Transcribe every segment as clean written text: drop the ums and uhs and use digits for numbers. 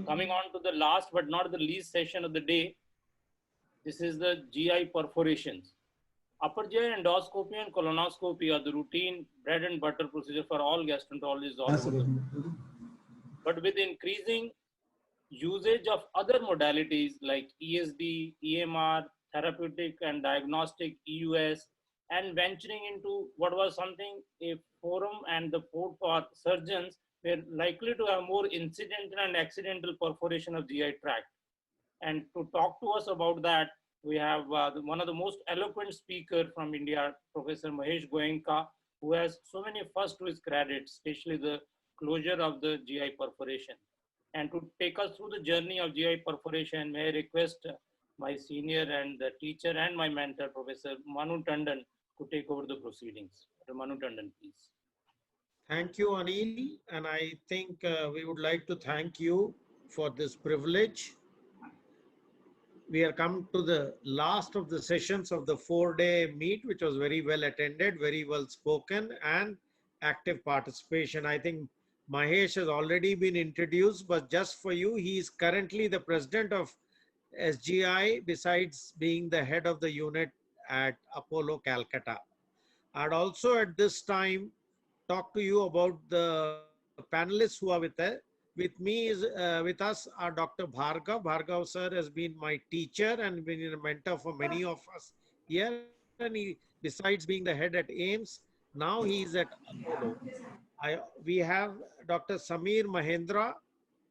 Coming on to the last but not the least session of the day, this is the GI perforations. Upper GI endoscopy and colonoscopy are the routine bread and butter procedure for all gastroenterologists all over the world. But with increasing usage of other modalities like ESD, EMR, therapeutic and diagnostic EUS, and venturing into what was something a forum and the port for surgeons were likely to have more incidental and accidental perforation of GI tract. And to talk to us about that, we have one of the most eloquent speaker from India, Professor Mahesh Goenka, who has so many first to his credit, especially the closure of the GI perforation. And to take us through the journey of GI perforation, may I request my senior and the teacher and my mentor, Professor Manu Tandon, to take over the proceedings. Manu Tandon, please. Thank you, Anil. And I think we would like to thank you for this privilege. We are come to the last of the sessions of the 4-day meet, which was very well attended, very well spoken, and active participation. I think Mahesh has already been introduced, but just for you, he is currently the president of SGI, besides being the head of the unit at Apollo Calcutta. I'd also at this time talk to you about the panelists who are with me is with us are Dr. Bhargav. Bhargav sir has been my teacher and been a mentor for many of us here. And he, besides being the head at AIIMS, now he is at Apollo. We have Dr. Sameer Mahendra,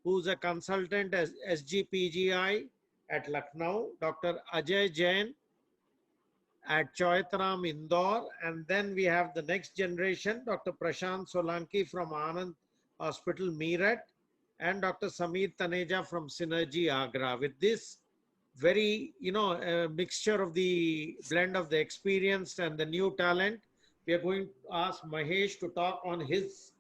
who's a consultant as SGPGI at Lucknow. Dr. Ajay Jain at Chaitram, Indore. And then we have the next generation, Dr. Prashant Solanki from Anand Hospital, Meerut, and Dr. Sameer Taneja from Synergy, Agra. With this very, mixture of the blend of the experienced and the new talent, we are going to ask Mahesh to talk on his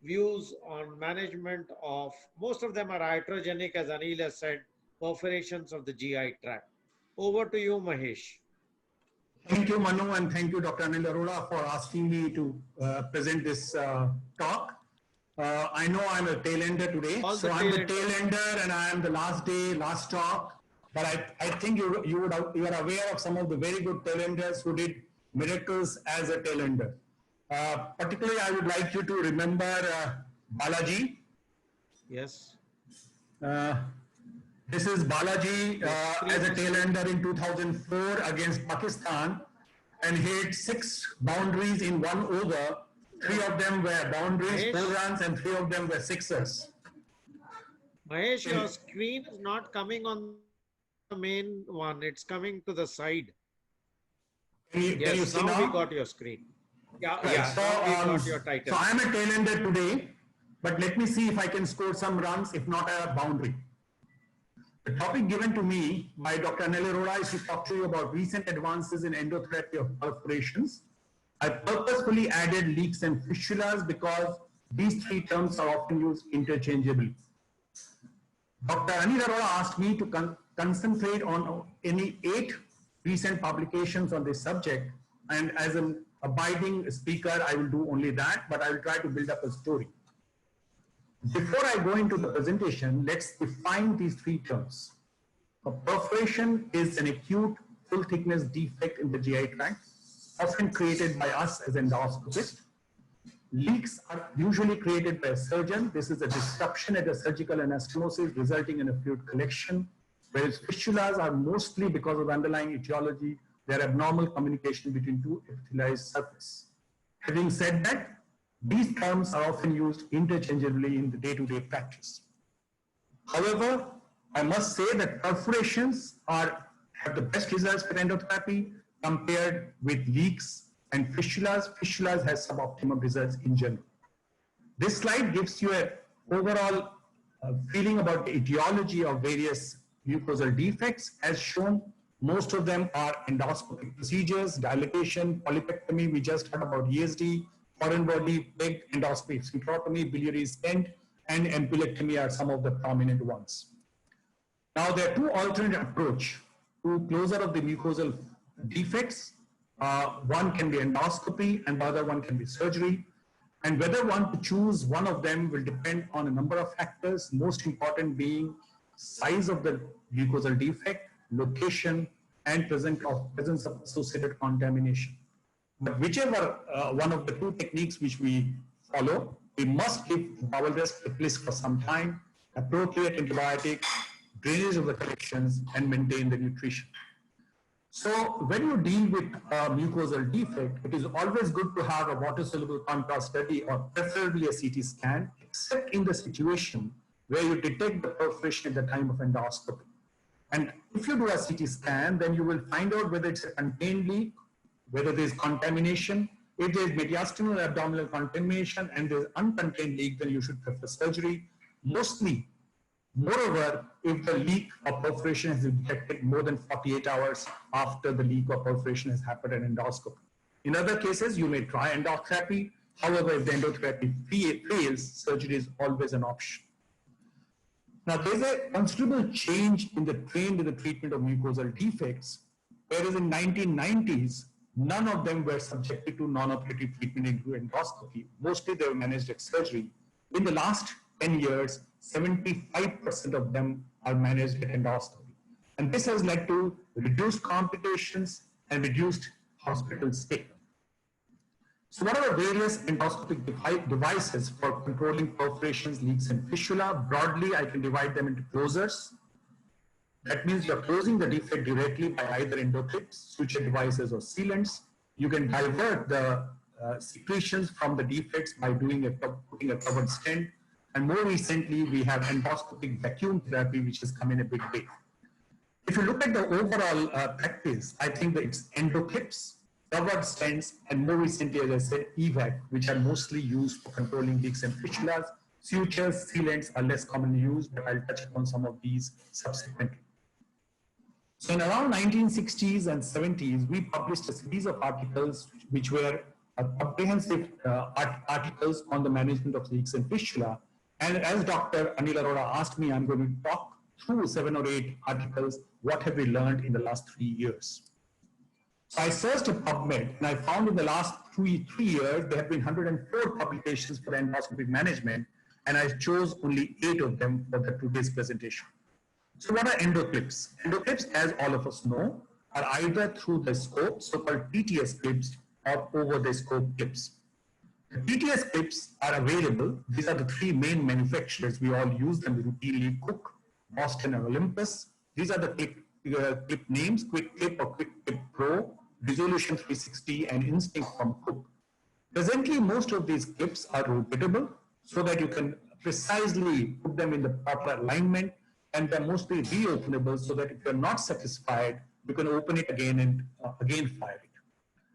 views on management of, most of them are iatrogenic, as Anil has said, perforations of the GI tract. Over to you, Mahesh. Thank you, Manu, and thank you, Dr. Anil Arora, for asking me to present this talk. I know I'm a tail ender today, so I'm the tail ender and I am the last day, last talk. But I think you are aware of some of the very good tail enders who did miracles as a tail ender. Particularly, I would like you to remember Balaji. Yes. This is Balaji as a tail ender in 2004 against Pakistan and hit 6 boundaries in 1 over. 3 of them were boundaries, 4 runs, and 3 of them were sixers. Mahesh, your screen is not coming on the main one. It's coming to the side. Can you see now? We got your screen. Yeah, right. yeah. So, we got your title. So I'm a tail ender today, but let me see if I can score some runs, if not a boundary. The topic given to me by Dr. Anil Arora is to talk to you about recent advances in endotherapy of perforations. I purposefully added leaks and fistulas because these 3 terms are often used interchangeably. Dr. Anil Arora asked me to concentrate on any 8 recent publications on this subject, and as an abiding speaker, I will do only that, but I will try to build up a story. Before I go into the presentation, let's define these 3 terms. A perforation is an acute full thickness defect in the GI tract, often created by us as endoscopists. Leaks are usually created by a surgeon. This is a disruption at a surgical anastomosis resulting in a fluid collection, whereas fistulas are mostly because of underlying etiology. They are abnormal communication between 2 epithelialized surfaces. Having said that, these terms are often used interchangeably in the day-to-day practice. However, I must say that perforations have the best results for endotherapy compared with leaks and fistulas. Fistulas has suboptimal results in general. This slide gives you an overall feeling about the etiology of various mucosal defects. As shown, most of them are endoscopic procedures, dilatation, polypectomy. We just heard about ESD, foreign body, big endoscopy, sphincterotomy, biliary stent, and empilectomy are some of the prominent ones. Now, there are 2 alternate approaches to closure of the mucosal defects. One can be endoscopy and the other one can be surgery. And whether one to choose one of them will depend on a number of factors, most important being size of the mucosal defect, location, and presence of associated contamination. But whichever one of the two techniques which we follow, we must give bowel rest at least for some time, appropriate antibiotics, drainage of the collections, and maintain the nutrition. So when you deal with a mucosal defect, it is always good to have a water-soluble contrast study or preferably a CT scan, except in the situation where you detect the perforation at the time of endoscopy. And if you do a CT scan, then you will find out whether it's a contained leak, whether there is contamination. If there is mediastinal or abdominal contamination and there is uncontained leak, then you should prefer surgery. Moreover, if the leak or perforation is detected more than 48 hours after the leak or perforation has happened at endoscopy. In other cases, you may try endotherapy. However, if the endotherapy fails, surgery is always an option. Now, there's a considerable change in the trend in the treatment of mucosal defects, whereas in 1990s, none of them were subjected to non-operative treatment including endoscopy. Mostly they were managed at surgery. In the last 10 years, 75% of them are managed at endoscopy. And this has led to reduced complications and reduced hospital stay. So what are the various endoscopic devices for controlling perforations, leaks, and fistula? Broadly, I can divide them into closers. That means you're closing the defect directly by either endoclips, suture devices, or sealants. You can divert the secretions from the defects by putting a covered stent. And more recently, we have endoscopic vacuum therapy, which has come in a big way. If you look at the overall practice, I think that it's endoclips, covered stents, and more recently, as I said, EVAC, which are mostly used for controlling leaks and fistulas. Sutures, sealants are less commonly used, but I'll touch upon some of these subsequently. So in around 1960s and 70s, we published a series of articles which were comprehensive articles on the management of leaks and fistula. And as Dr. Anil Arora asked me, I'm going to talk through 7 or 8 articles, what have we learned in the last 3 years. So I searched at PubMed, and I found in the last 3 years, there have been 104 publications for endoscopic management, and I chose only 8 of them for today's presentation. So what are endoclips? Endoclips, as all of us know, are either through the scope, so-called PTS clips, or over the scope clips. The PTS clips are available. These are the 3 main manufacturers. We all use them routinely: Cook, Boston, and Olympus. These are the clip names: Quick Clip or Quick Clip Pro, Resolution 360, and Instinct from Cook. Presently, most of these clips are rotatable so that you can precisely put them in the proper alignment, and they're mostly reopenable so that if you're not satisfied, you can open it again and again fire it.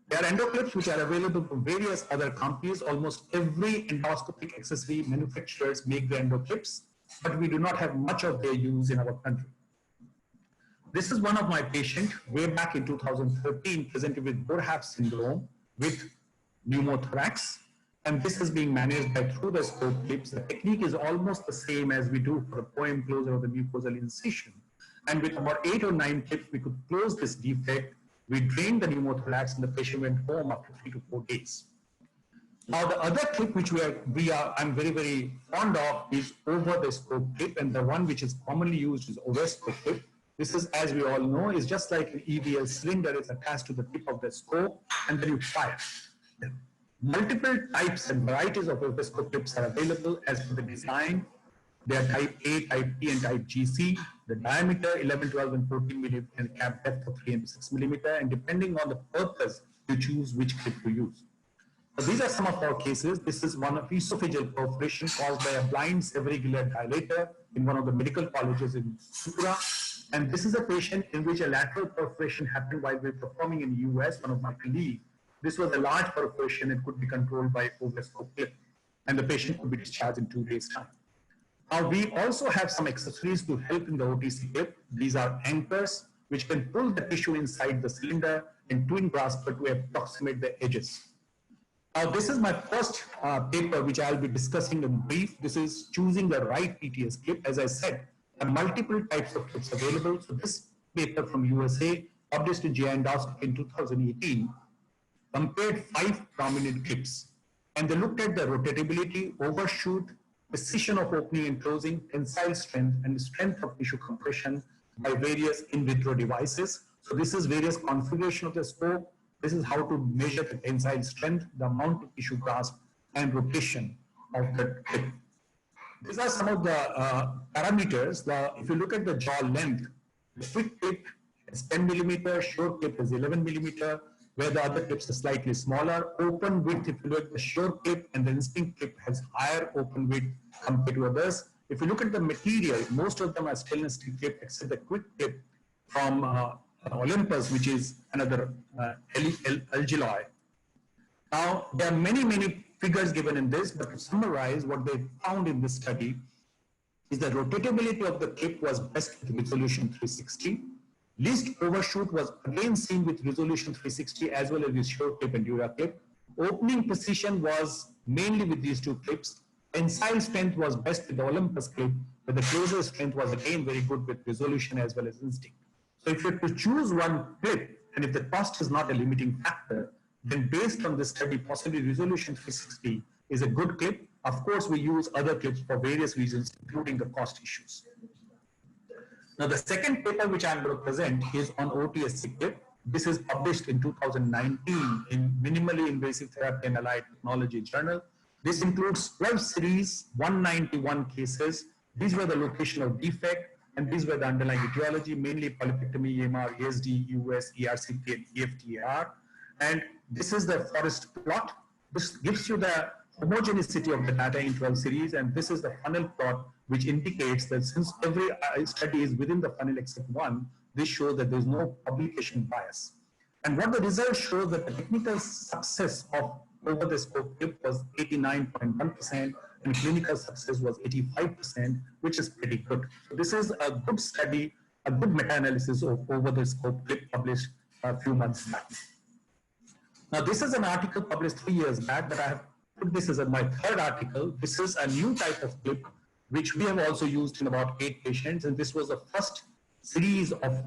There are endoclips which are available from various other companies. Almost every endoscopic accessory manufacturers make the endoclips, but we do not have much of their use in our country. This is one of my patients way back in 2013, presented with Boerhaave syndrome with pneumothorax, and this is being managed by through the scope clips. The technique is almost the same as we do for a poem closer of the mucosal incision. And with about 8 or 9 clips, we could close this defect. We drained the pneumothorax, and the patient went home after 3 to 4 days. Now, the other clip which I'm very, very fond of is over the scope clip, and the one which is commonly used is over scope clip. This is, as we all know, is just like an EVL cylinder. It's attached to the tip of the scope, and then you fire. Multiple types and varieties of over-scope clips are available as per the design. They are type A, type P, and type GC. The diameter 11, 12, and 14 millimeter, and cap depth of 3 and 6 millimeter. And depending on the purpose, you choose which clip to use. So these are some of our cases. This is one of esophageal perforation caused by a blind severicular dilator in one of the medical colleges in Sura. And this is a patient in which a lateral perforation happened while we were performing in the US, one of my colleagues. This was a large perforation. It could be controlled by over-scope clip, and the patient could be discharged in 2 days' time. Now, we also have some accessories to help in the OTC clip. These are anchors, which can pull the tissue inside the cylinder, and twin grasper to approximate the edges. Now, this is my first paper, which I'll be discussing in brief. This is choosing the right PTS clip. As I said, there are multiple types of clips available. So this paper from USA, published in GI Endoscopy in 2018, compared 5 prominent clips. And they looked at the rotatability, overshoot, precision of opening and closing, tensile strength, and strength of tissue compression by various in vitro devices. So this is various configuration of the scope. This is how to measure the tensile strength, the amount of tissue grasp, and rotation of the tip. These are some of the parameters. If you look at the jaw length, the quick clip is 10 millimeter, short clip is 11 millimeter, where the other clips are slightly smaller. Open width, if you look at the short clip and the instinct clip has higher open width compared to others. If you look at the material, most of them are stainless steel clip except the quick clip from Olympus, which is another alloy. Now, there are many figures given in this, but to summarize what they found in this study is the rotatability of the clip was best with resolution 360. Least overshoot was again seen with resolution 360 as well as with short clip and Dura clip. Opening precision was mainly with these two clips. Tensile strength was best with the Olympus clip, but the closure strength was again very good with resolution as well as instinct. So if you have to choose one clip, and if the cost is not a limiting factor, then based on this study, possibly resolution 360 is a good clip. Of course, we use other clips for various reasons, including the cost issues. Now, the second paper which I'm going to present is on OTSC clip. This is published in 2019 in Minimally Invasive Therapy and Allied Technology Journal. This includes 12 series, 191 cases. These were the location of defect, and these were the underlying etiology, mainly polypectomy, EMR, ASD, US, ERCP, and EFTAR. And this is the forest plot. This gives you the homogeneity of the data in 12 series, and this is the funnel plot, which indicates that since every study is within the funnel except one, this shows that there's no publication bias. And what the results show that the technical success of over the scope clip was 89.1%, and clinical success was 85%, which is pretty good. So this is a good study, a good meta-analysis of over the scope clip published a few months back. Now, this is an article published 3 years back, but I have put this as my third article. This is a new type of clip, which we have also used in about 8 patients, and this was the first series of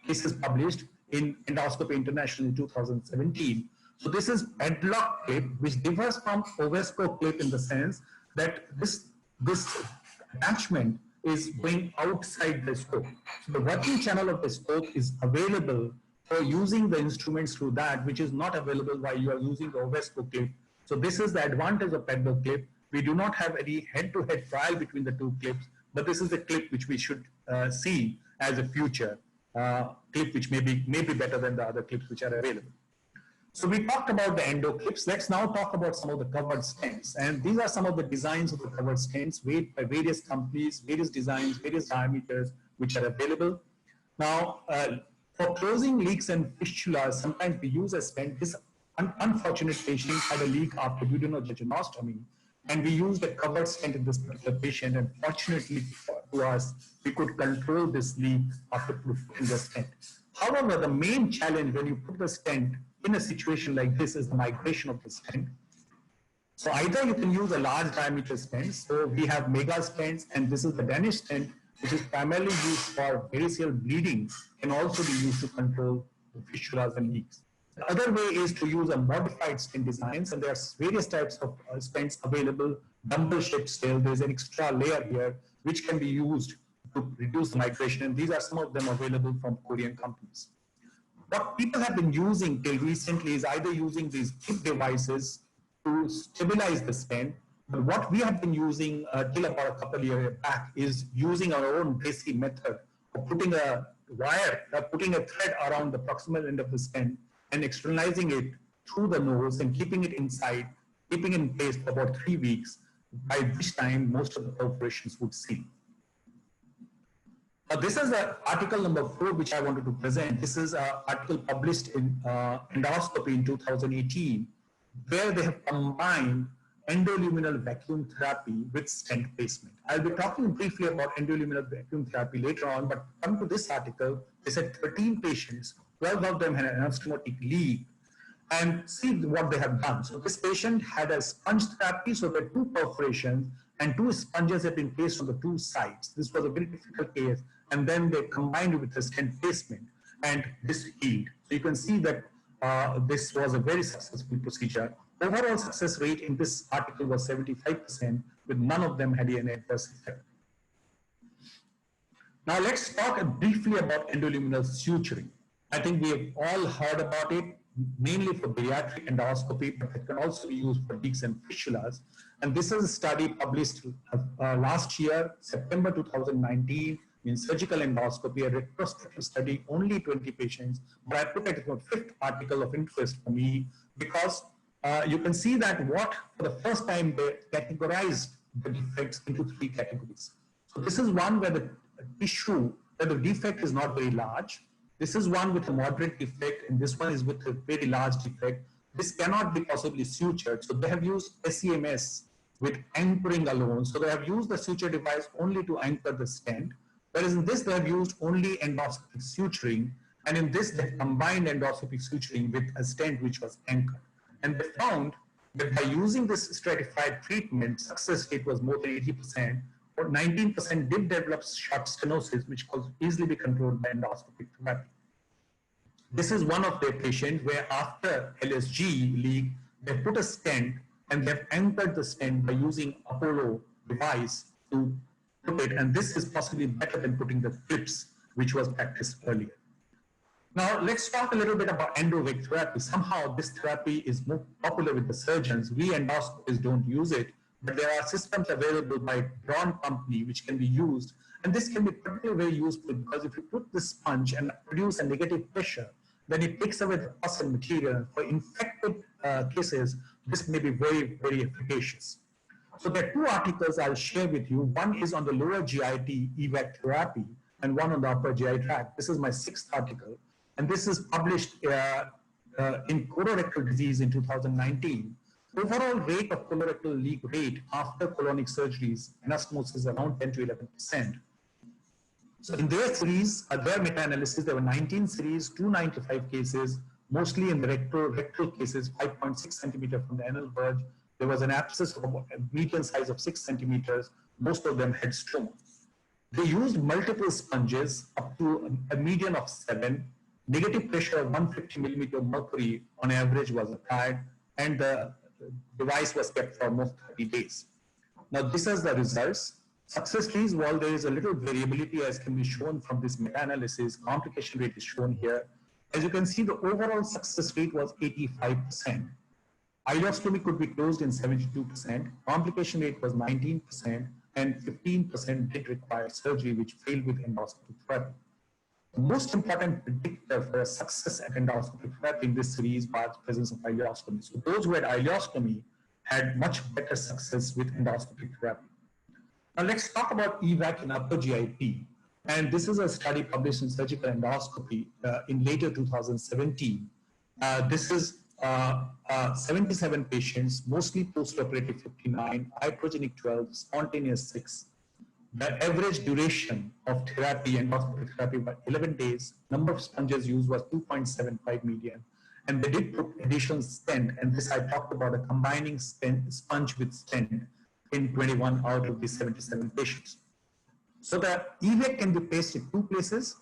cases published in Endoscopy International in 2017. So this is padlock clip, which differs from Ovesco clip in the sense that this attachment is going outside the scope. So the working channel of the scope is available for using the instruments through that, which is not available while you are using the Ovesco clip. So this is the advantage of padlock clip. We do not have any head-to-head trial between the two clips, but this is the clip which we should see as a future clip, which may be better than the other clips which are available. So we talked about the endo clips. Let's now talk about some of the covered stents. And these are some of the designs of the covered stents made by various companies, various designs, various diameters, which are available. Now, for closing leaks and fistulas, sometimes we use a stent. This unfortunate patient had a leak after duodenojejunectomy, and we used a covered stent in this particular patient, and fortunately to us, we could control this leak after putting the stent. However, the main challenge when you put the stent in a situation like this is the migration of the stent. So either you can use a large diameter stent. So we have mega stents, and this is the Danish stent, which is primarily used for variceal bleeding, can also be used to control the fistulas and leaks. The other way is to use a modified stent designs, and there are various types of stents available. Dumbbell-shaped still, there's an extra layer here, which can be used to reduce the migration, and these are some of them available from Korean companies. What people have been using till recently is either using these hip devices to stabilize the stent, but what we have been using till about a couple of years back is using our own basic method of putting a wire, putting a thread around the proximal end of the stent and externalizing it through the nose and keeping it inside, keeping it in place for about 3 weeks, by which time most of the perforations would seal. Now, this is article number 4, which I wanted to present. This is an article published in Endoscopy in 2018, where they have combined endoluminal vacuum therapy with stent placement. I'll be talking briefly about endoluminal vacuum therapy later on, but come to this article, they said 13 patients, 12 of them had an anastomotic leak, and see what they have done. So this patient had a sponge therapy, so there were 2 perforations, and 2 sponges had been placed on the 2 sides. This was a very difficult case, and then they combined it with the stent placement, and this healed. So you can see that this was a very successful procedure. Overall success rate in this article was 75%, with none of them had an adverse effect. Now let's talk briefly about endoluminal suturing. I think we have all heard about it, mainly for bariatric endoscopy, but it can also be used for leaks and fistulas. And this is a study published last year, September 2019, in Surgical Endoscopy, a retrospective study, only 20 patients. But I put it as a fifth article of interest for me because you can see that for the first time, they categorized the defects into three categories. So this is one where the tissue, where the defect is not very large. This is one with a moderate defect, and this one is with a very large defect. This cannot be possibly sutured. So they have used SEMS with anchoring alone. So they have used the suture device only to anchor the stent. Whereas in this, they have used only endoscopic suturing. And in this, they combined endoscopic suturing with a stent which was anchored. And they found that by using this stratified treatment, success rate was more than 80%, or 19% did develop short stenosis, which could easily be controlled by endoscopic therapy. This is one of their patients where after LSG leak, they put a stent and they've anchored the stent by using Apollo device to put it. And this is possibly better than putting the clips, which was practiced earlier. Now, let's talk a little bit about endovec therapy. Somehow, this therapy is more popular with the surgeons. We endoscopists don't use it, but there are systems available by Braun company which can be used. And this can be particularly very useful because if you put the sponge and produce a negative pressure, then it takes away the pus and material. For infected cases, this may be very, very efficacious. So there are two articles I'll share with you. One is on the lower GIT EVAC therapy and one on the upper GI tract. This is my sixth article. And this is published in colorectal disease in 2019. Overall rate of colorectal leak rate after colonic surgeries, anastomosis is around 10 to 11%. So in their series, their meta-analysis, there were 19 series, 295 cases, mostly in the rectal cases, 5.6 centimeter from the anal verge. There was an abscess of a median size of 6 centimeters. Most of them had stroma. They used multiple sponges up to a median of 7. Negative pressure of 150 millimeter mercury on average was applied, and the device was kept for almost 30 days. Now, this is the results. Success rates, while there is a little variability as can be shown from this meta-analysis, complication rate is shown here. As you can see, the overall success rate was 85%. Ileostomy could be closed in 72%, complication rate was 19%, and 15% did require surgery, which failed with endoscopic therapy. The most important predictor for success at endoscopic therapy in this series was the presence of ileostomy. So those who had ileostomy had much better success with endoscopic therapy. Now let's talk about EVAC in upper GIT. And this is a study published in Surgical Endoscopy in later 2017. This is 77 patients, mostly post-operative 59, iatrogenic 12, spontaneous 6. The average duration of therapy, endoscopic therapy, was 11 days. Number of sponges used was 2.75 median. And they did put additional stent, and this I talked about, a combining sponge with stent in 21 out of the 77 patients. So the EVAC can be placed in two places.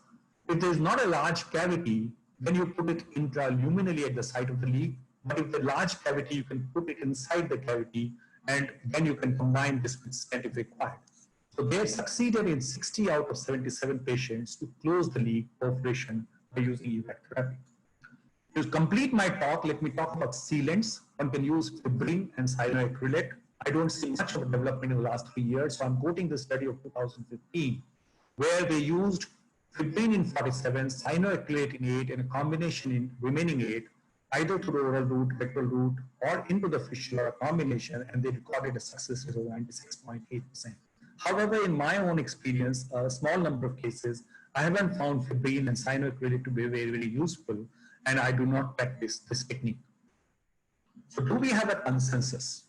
If there is not a large cavity, then you put it intraluminally at the site of the leak. But if the large cavity, you can put it inside the cavity, and then you can combine this with stent if required. So they succeeded in 60 out of 77 patients to close the leak perforation by using EVAC therapy. To complete my talk, let me talk about sealants. One can use fibrin and cyanoacrylate. I don't see much of a development in the last 3 years, so I'm quoting the study of 2015, where they used fibrin in 47, cyanoacrylate in 8, and a combination in remaining 8, either through the oral route, rectal route, or into the fistula combination, and they recorded a success rate of 96.8%. However, in my own experience, a small number of cases, I haven't found fibrin and cyanoacrylate to be very, very useful, and I do not practice this technique. So do we have a consensus?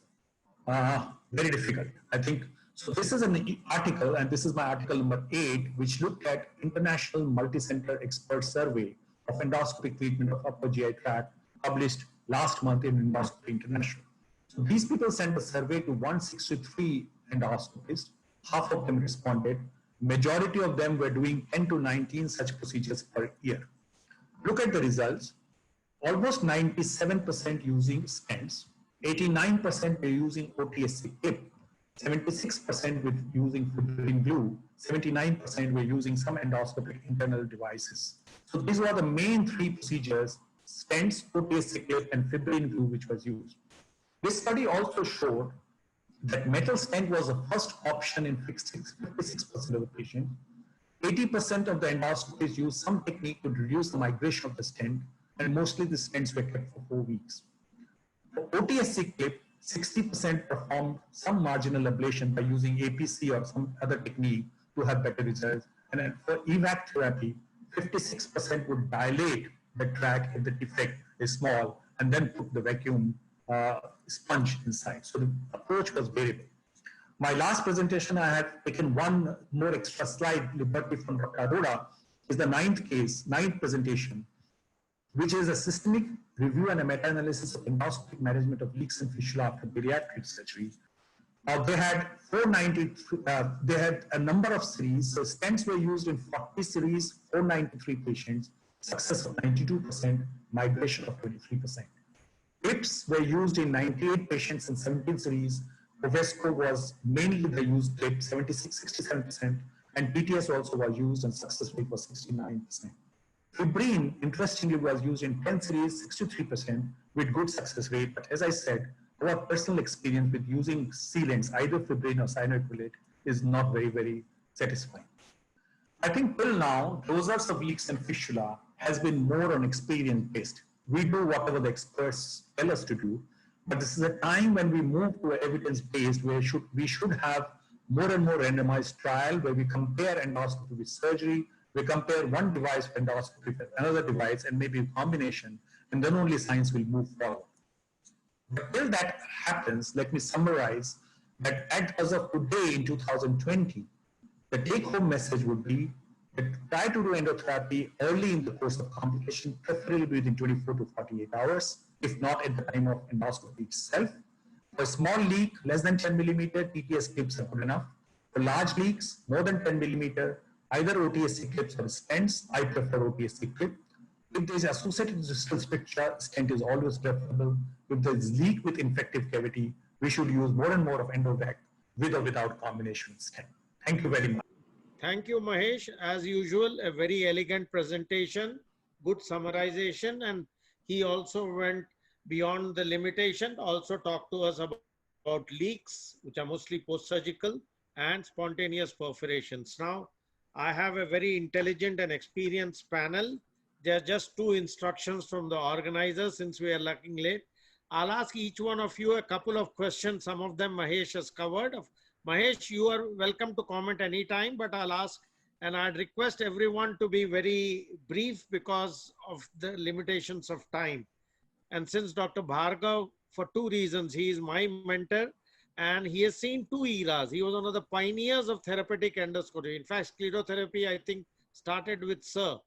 Very difficult, I think. So this is an article, and this is my article number 8, which looked at International Multicenter Expert Survey of Endoscopic Treatment of Upper GI Tract, published last month in Endoscopy International. So these people sent a survey to 163 endoscopists. Half of them responded. Majority of them were doing 10 to 19 such procedures per year. Look at the results. Almost 97% using stents, 89% were using OTSC clip, 76% with using fibrin glue, 79% were using some endoscopic internal devices. So these were the main three procedures: stents, OTSC clip, and fibrin glue, which was used. This study also showed that metal stent was the first option in 56% of the patients. 80% of the endoscopies used some technique to reduce the migration of the stent, and mostly the stents were kept for 4 weeks. For OTSC clip, 60% performed some marginal ablation by using APC or some other technique to have better results. And then for EVAC therapy, 56% would dilate the tract if the defect is small and then put the vacuum sponge inside. So the approach was variable. My last presentation, I had taken one more extra slide liberty from Dr. Arora, is the ninth presentation, which is a systemic review and a meta-analysis of endoscopic management of leaks and fistula after bariatric surgery. They had 493, they had a number of series. So stents were used in 40 series, 493 patients, success of 92%, migration of 23%. Clips were used in 98 patients in 17 series. Ovesco was mainly the used clip, 67%, and PTS also was used, and success rate was 69%. Fibrin, interestingly, was used in 10 series, 63%, with good success rate. But as I said, our personal experience with using sealants, either fibrin or cyanoacrylate, is not very, very satisfying. I think till now, dosage of leaks and fistula has been more on experience based. We do whatever the experts tell us to do, but this is a time when we move to evidence based, where we should have more and more randomized trial where we compare endoscopy with surgery, we compare one device for endoscopy with another device and maybe a combination, and then only science will move forward. But till that happens, let me summarize that as of today in 2020, the take-home message would be that try to do endotherapy early in the course of complication, preferably within 24 to 48 hours, if not at the time of endoscopy itself. For small leak, less than 10 millimeter, TTS clips are good enough. For large leaks, more than 10 millimeter, either OTSC clips or stents. I prefer OTSC clip. If there is associated distal stricture, stent is always preferable. If there is leak with infective cavity, we should use more and more of Endovac with or without combination stent. Thank you very much. Thank you, Mahesh. As usual, a very elegant presentation, good summarization, and he also went beyond the limitation, also talked to us about leaks, which are mostly post-surgical, and spontaneous perforations. Now, I have a very intelligent and experienced panel. There are just 2 instructions from the organizers since we are lacking late. I'll ask each one of you a couple of questions. Some of them Mahesh has covered. Mahesh, you are welcome to comment anytime, but I'll ask, and I'd request everyone to be very brief because of the limitations of time. And since Dr. Bhargav, for 2 reasons, he is my mentor and he has seen 2 eras. He was one of the pioneers of therapeutic endoscopy. In fact, sclerotherapy, I think, started with Sir,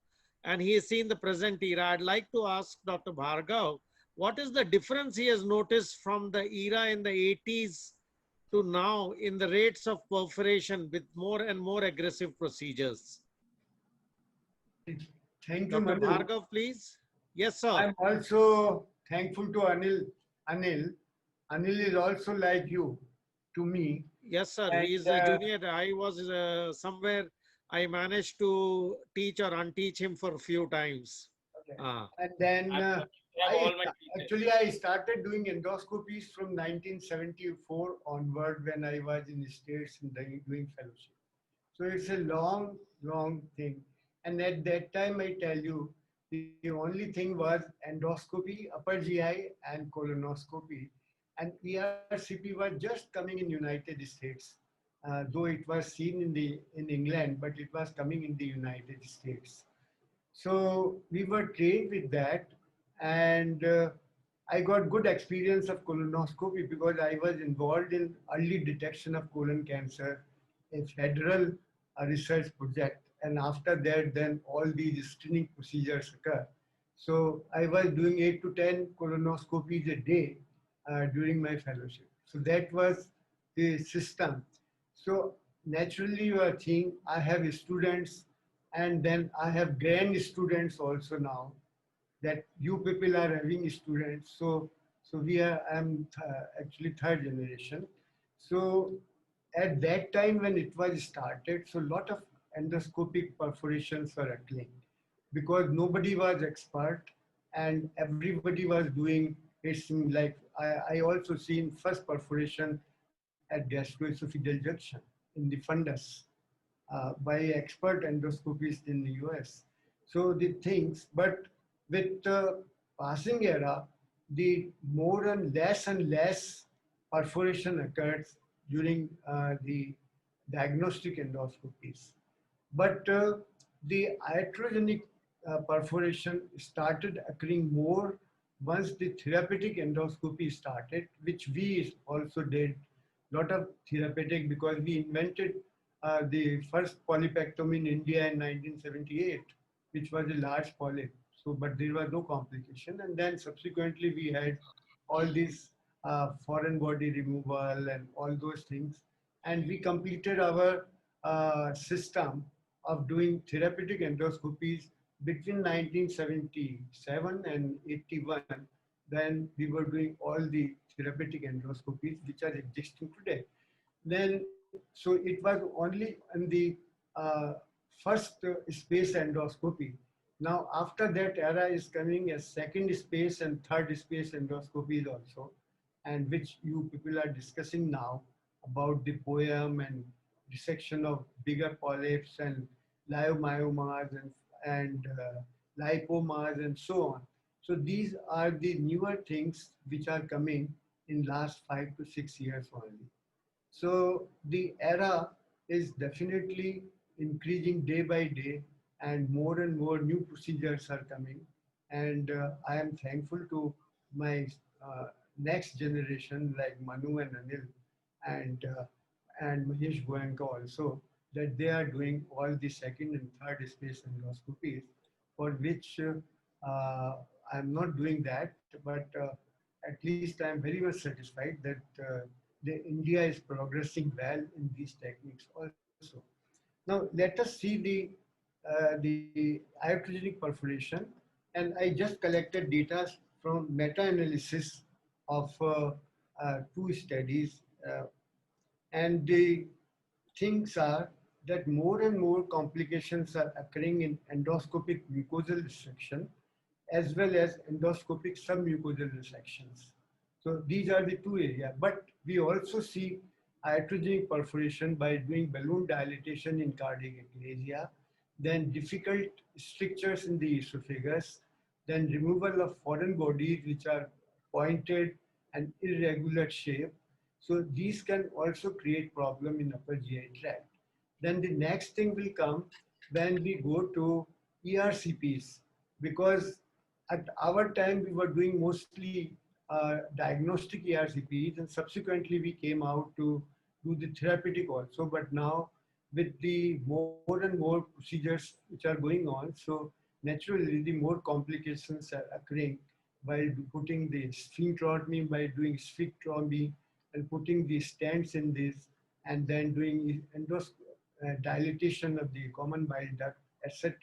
and he has seen the present era. I'd like to ask Dr. Bhargav, what is the difference he has noticed from the era in the 80s to now in the rates of perforation with more and more aggressive procedures? Thank you, Dr. Madhu. Bhargav, please. Yes, sir. I'm also thankful to Anil. Anil is also like you to me. Yes, sir. And, He is a junior. I was somewhere, I managed to teach or unteach him for a few times. Okay. Ah. And then Actually, I started doing endoscopies from 1974 onward when I was in the States and doing fellowship. So it's a long, long thing. And at that time, I tell you, the only thing was endoscopy, upper GI, and colonoscopy. And ERCP was just coming in United States, though it was seen in England, but it was coming in the United States. So we were trained with that, and I got good experience of colonoscopy because I was involved in early detection of colon cancer, a federal research project. And after that, then all these screening procedures occur. So I was doing 8 to 10 colonoscopies a day during my fellowship. So that was the system. So naturally you are seeing I have students, and then I have grand students also now, that you people are having students. So So I'm actually third generation. So at that time when it was started, so a lot of endoscopic perforations were occurring because nobody was expert and everybody was doing it. Like I also seen first perforation at gastroesophageal junction in the fundus by expert endoscopists in the US. So the things, but with the passing era, the more and less perforation occurs during the diagnostic endoscopies. But the iatrogenic perforation started occurring more once the therapeutic endoscopy started, which we also did lot of therapeutic because we invented the first polypectomy in India in 1978, which was a large polyp. So, but there was no complication. And then subsequently we had all these foreign body removal and all those things. And we completed our system of doing therapeutic endoscopies between 1977 and 81. Then we were doing all the therapeutic endoscopies which are existing today. Then, so it was only in the first space endoscopy. Now, after that era is coming as second space and third space endoscopies also, and which you people are discussing now about the poem and dissection of bigger polyps and leiomyomas and lipomas and so on. So these are the newer things which are coming in last 5 to 6 years only. So the era is definitely increasing day by day and more new procedures are coming. And I am thankful to my next generation like Manu and Anil and Mahesh Goenka also that they are doing all the second and third space endoscopies for which I'm not doing that, but at least I'm very much satisfied that India is progressing well in these techniques also. Now let us see the iatrogenic perforation, and I just collected data from meta-analysis of two studies, and the things are that more and more complications are occurring in endoscopic mucosal resection as well as endoscopic submucosal resections. So these are the two areas. But we also see iatrogenic perforation by doing balloon dilatation in cardiac atresia, then difficult strictures in the esophagus, then removal of foreign bodies which are pointed and irregular shape. So these can also create problem in upper GI tract. Then the next thing will come when we go to ERCPs, because at our time we were doing mostly diagnostic ERCPs, and subsequently we came out to do the therapeutic also. But now with the more and more procedures which are going on, so naturally the more complications are occurring by putting the sphincterotomy, by doing sphincterotomy and putting the stents in this, and then doing dilatation of the common bile duct, etc.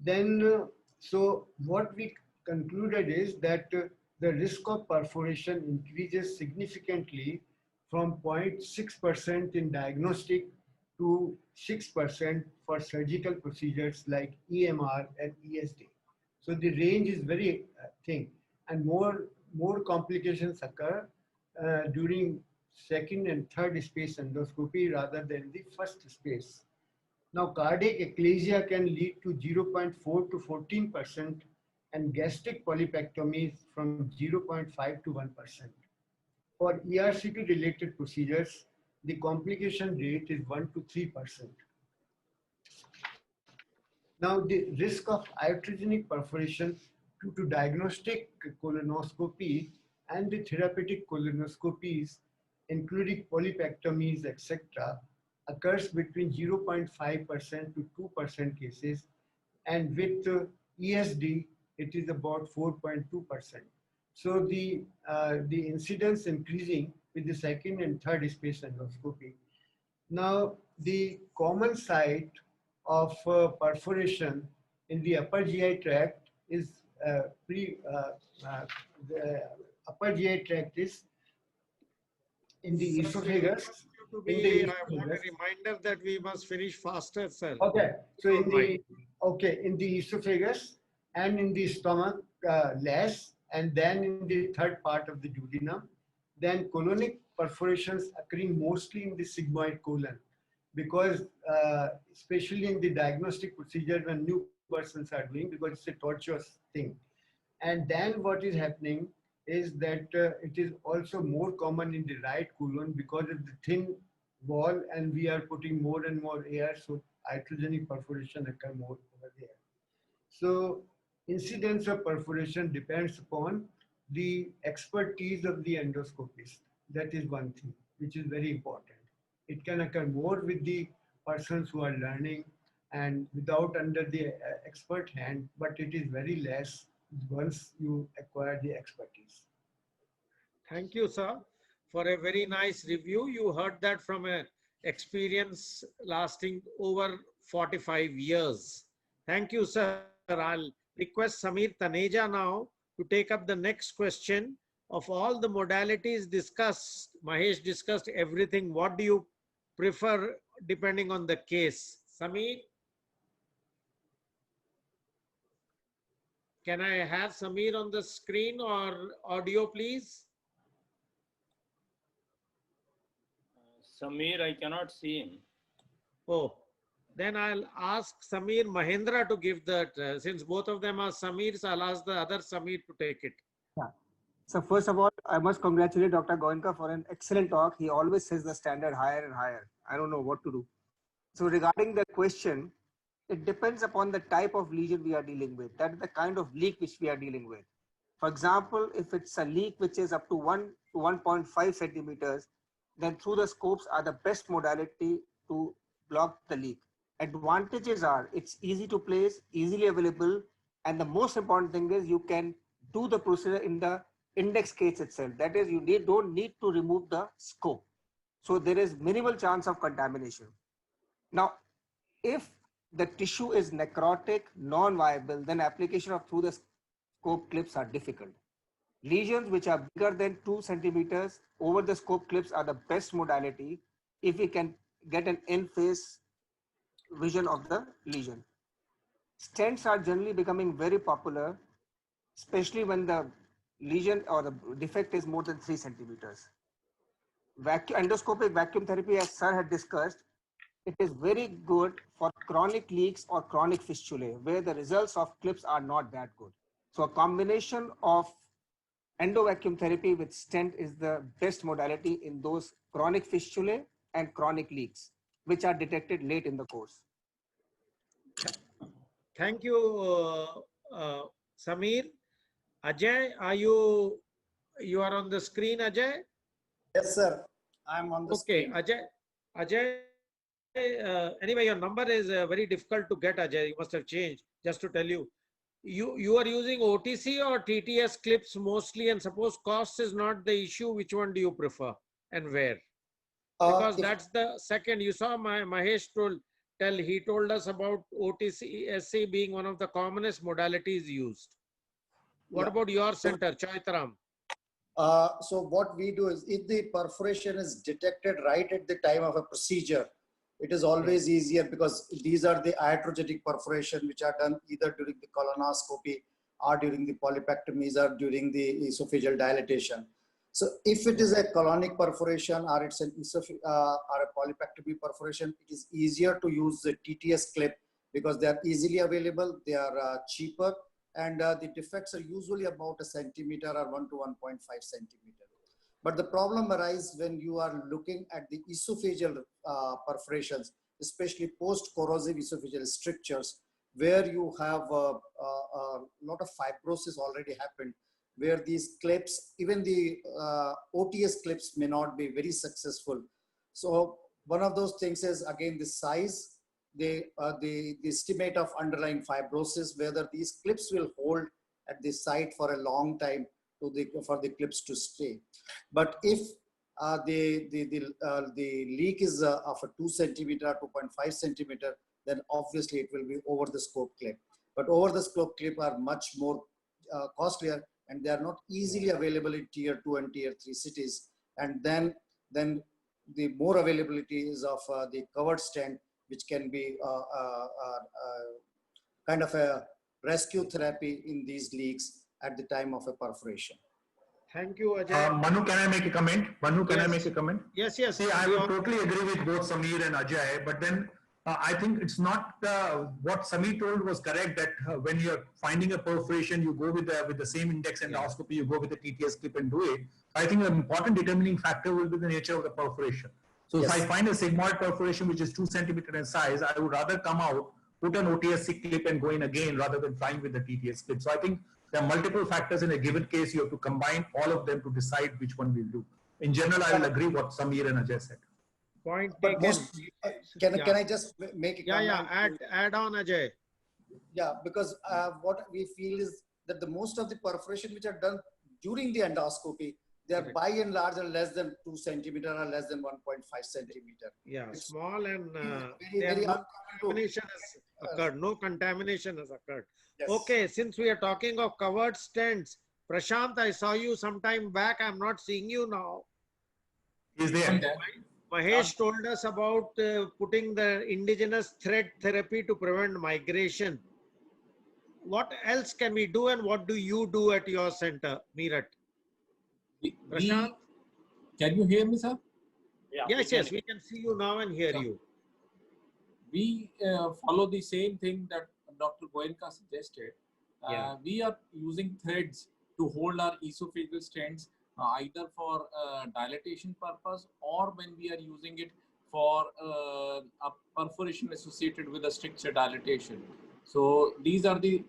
Then, so what we concluded is that the risk of perforation increases significantly from 0.6% in diagnostic to 6% for surgical procedures like EMR and ESD. So the range is very thin, and more complications occur during second and third space endoscopy rather than the first space. Now, cardiac achalasia can lead to 0.4 to 14% and gastric polypectomies from 0.5 to 1%. For ERCP related procedures, the complication rate is 1 to 3%. Now, the risk of iatrogenic perforation due to diagnostic colonoscopy and the therapeutic colonoscopies, including polypectomies, etc., occurs between 0.5% to 2% cases, and with ESD, it is about 4.2%. So the incidence increasing with the second and third space endoscopy. Now, the common site of perforation in the upper GI tract is upper GI tract is in the Sir, we esophagus. request you to In be, the I want a esophagus. reminder that we must finish faster, sir. Okay, so Don't in mind. in the esophagus and in the stomach less, and then in the third part of the duodenum, then colonic perforations occurring mostly in the sigmoid colon, because especially in the diagnostic procedure when new persons are doing, because it's a tortuous thing. And then what is happening is that it is also more common in the right colon because of the thin wall, and we are putting more and more air, so iatrogenic perforation occur more over there. So incidence of perforation depends upon the expertise of the endoscopist. That is one thing which is very important. It can occur more with the persons who are learning and without under the expert hand, but it is very less once you acquire the expertise. Thank you, sir, for a very nice review. You heard that from an experience lasting over 45 years. Thank you, sir. I'll request Samir Taneja now to take up the next question. Of all the modalities discussed, Mahesh discussed everything. What do you prefer depending on the case? Samir? Can I have Samir on the screen or audio, please? Samir, I cannot see him. Oh, then I'll ask Samir Mahendra to give that. Since both of them are Samirs, I'll ask the other Samir to take it. Yeah. So first of all, I must congratulate Dr. Goenka for an excellent talk. He always sets the standard higher and higher. I don't know what to do. So regarding the question, it depends upon the type of lesion we are dealing with. That is the kind of leak which we are dealing with. For example, if it's a leak which is up to 1 to 1.5 centimeters, then through the scopes are the best modality to block the leak. Advantages are it's easy to place, easily available, and the most important thing is you can do the procedure in the index case itself. That is, you don't need to remove the scope. So there is minimal chance of contamination. Now, if the tissue is necrotic, non-viable, then application of through the scope clips are difficult. Lesions which are bigger than 2 centimeters over the scope clips are the best modality if we can get an in-face vision of the lesion. Stents are generally becoming very popular, especially when the lesion or the defect is more than 3 centimeters. Endoscopic vacuum therapy, as sir had discussed, it is very good for chronic leaks or chronic fistulae where the results of clips are not that good. So a combination of endovacuum therapy with stent is the best modality in those chronic fistulae and chronic leaks, which are detected late in the course. Thank you, Samir. Ajay, you are on the screen, Ajay? Yes, sir. I'm on the screen. Ajay, anyway, your number is very difficult to get, Ajay. You must have changed. Just to tell you, you are using OTC or TTS clips mostly, and suppose cost is not the issue, which one do you prefer and where? Because that's the second. You saw Mahesh he told us about OTC SC being one of the commonest modalities used. What about your center, Chaitram? So what we do is, if the perforation is detected right at the time of a procedure, it is always easier because these are the iatrogenic perforation which are done either during the colonoscopy or during the polypectomies or during the esophageal dilatation. So if it is a colonic perforation or it's an or a polypectomy perforation, it is easier to use the TTS clip because they are easily available, they are cheaper, and the defects are usually about a centimeter or 1 to 1.5 centimeter. But the problem arises when you are looking at the esophageal perforations, especially post-corrosive esophageal strictures, where you have a lot of fibrosis already happened, where these clips, even the OTS clips may not be very successful. So one of those things is, again, the size, the estimate of underlying fibrosis, whether these clips will hold at the site for a long time for the clips to stay. But if the leak is of a 2 centimeter, 2.5 centimeter, then obviously it will be over the scope clip. But over the scope clip are much more costlier, and they are not easily available in tier 2 and tier 3 cities. And then the more availability is of the covered stent, which can be kind of a rescue therapy in these leaks at the time of a perforation. Thank you, Ajay. Manu, can I make a comment? Manu, can I Yes. make a comment? Yes, yes. See, I we would all- totally agree with both Samir and Ajay, but then I think it's not what Samir told was correct, that when you're finding a perforation, you go with the same index endoscopy, you go with the TTS clip and do it. I think an important determining factor will be the nature of the perforation. So Yes. if I find a sigmoid perforation which is 2 centimeter in size, I would rather come out, put an OTSC clip and go in again rather than flying with the TTS clip. So I think there are multiple factors in a given case. You have to combine all of them to decide which one we'll do. In general, I will agree what Samir and Ajay said. Point But taken. most, can Yeah. I just make a Yeah, comment? add on, Ajay. Yeah, because what we feel is that the most of the perforation which are done during the endoscopy, they are Correct. by and large are less than 2 centimeter or less than 1.5 centimeter. Yeah, It's small and very no uncommon to- contamination has occurred. No contamination has occurred. Yes. Okay, since we are talking of covered stents, Prashant, I saw you sometime back. I'm not seeing you now. Is there? Mahesh told us about putting the indigenous thread therapy to prevent migration. What else can we do, and what do you do at your center, Meerut? Prashant? Can you hear me, sir? Yeah, Yes, we can see you now and hear Yeah. you. We follow the same thing that Dr. Goenka suggested. Yeah. We are using threads to hold our esophageal stents either for dilatation purpose or when we are using it for a perforation associated with a stricture dilatation. So these are the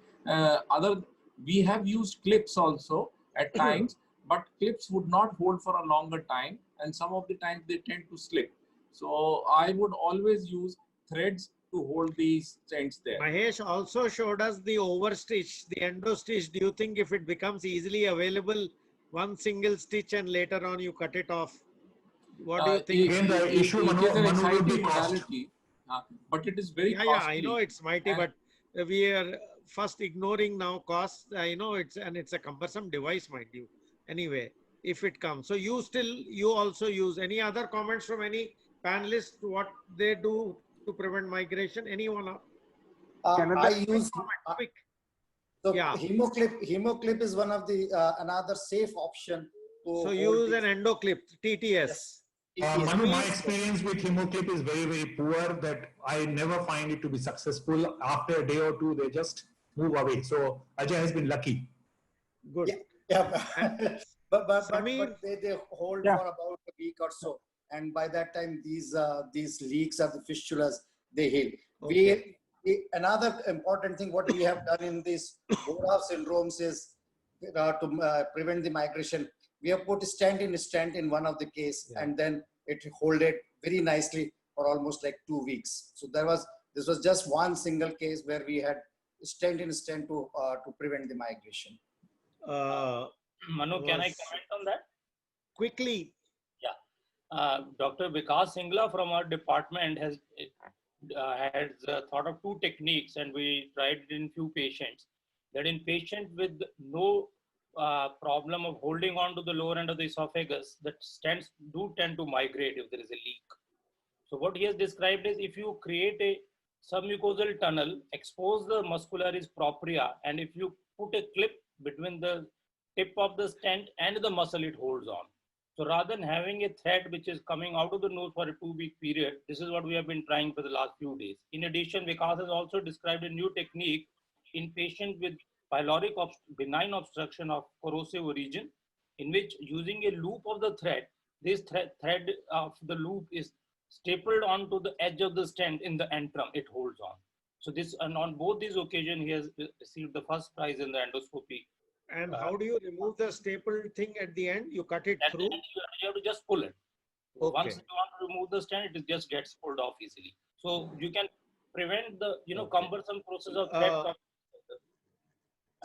we have used clips also at times, but clips would not hold for a longer time, and some of the times they tend to slip. So I would always use threads to hold these stents there. Mahesh also showed us the overstitch, the endo stitch. Do you think if it becomes easily available, one single stitch and later on you cut it off? What do you think? Again, the issue, it Manu, is an Manu will be exciting cost. modality, but it is very Yeah, costly. I know it's mighty, And- but we are first ignoring now costs. I know it's a cumbersome device, mind you. Anyway, if it comes, so you also use. Any other comments from any panelists? What they do to prevent migration? Anyone? I use Quick. so Yeah. hemoclip is one of the another safe option. To So hold use the- an endo clip, TTS. Yes. TTS. Manu, my experience with hemoclip is very, very poor, that I never find it to be successful. After a day or two, they just move away. So Ajay has been lucky. Good. Yeah, but Samir? they hold Yeah. for about a week or so, and by that time these leaks or the fistulas they heal. Okay. Another important thing what we have done in these Borav syndromes is to prevent the migration. We have put stent in one of the case, Yeah. and then it hold it very nicely for almost like 2 weeks. So this was just one single case where we had stent to prevent the migration. Manu, can I Was- comment on that? Quickly. Dr. Vikas Singla from our department has thought of two techniques, and we tried it in few patients. That in patients with no problem of holding on to the lower end of the esophagus, the stents do tend to migrate if there is a leak. So what he has described is if you create a submucosal tunnel, expose the muscularis propria, and if you put a clip between the tip of the stent and the muscle, it holds on. So rather than having a thread which is coming out of the nose for a 2-week period, this is what we have been trying for the last few days. In addition, Vikas has also described a new technique in patients with pyloric benign obstruction of corrosive origin, in which using a loop of the thread, this thread of the loop is stapled onto the edge of the stent in the antrum, it holds on. So this, and on both these occasions, he has received the first prize in the endoscopy. And how do you remove the stapled thing at the end? You cut it At the through? end, you have to just pull it. Okay. Once you want to remove the stent, it just gets pulled off easily. So you can prevent the Okay. cumbersome process of thread coming.